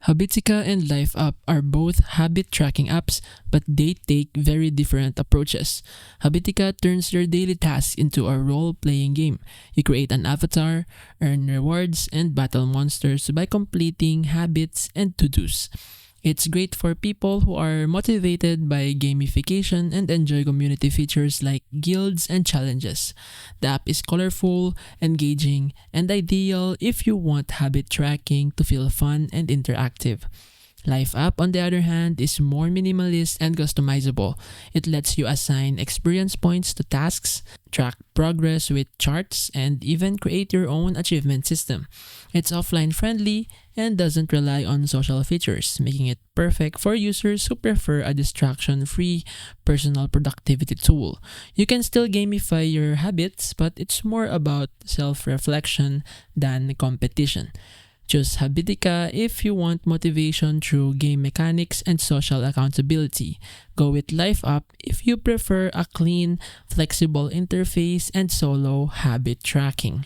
Habitica and LifeUp are both habit tracking apps, but they take very different approaches. Habitica turns your daily tasks into a role playing game. You create an avatar, earn rewards, and battle monsters by completing habits and to dos. It's great for people who are motivated by gamification and enjoy community features like guilds and challenges. The app is colorful, engaging, and ideal if you want habit tracking to feel fun and interactive. Life App, on the other hand, is more minimalist and customizable. It lets you assign experience points to tasks, track progress with charts, and even create your own achievement system. It's offline friendly and doesn't rely on social features, making it perfect for users who prefer a distraction free personal productivity tool. You can still gamify your habits, but it's more about self reflection than competition. Choose Habitica if you want motivation through game mechanics and social accountability. Go with Life Up if you prefer a clean, flexible interface and solo habit tracking.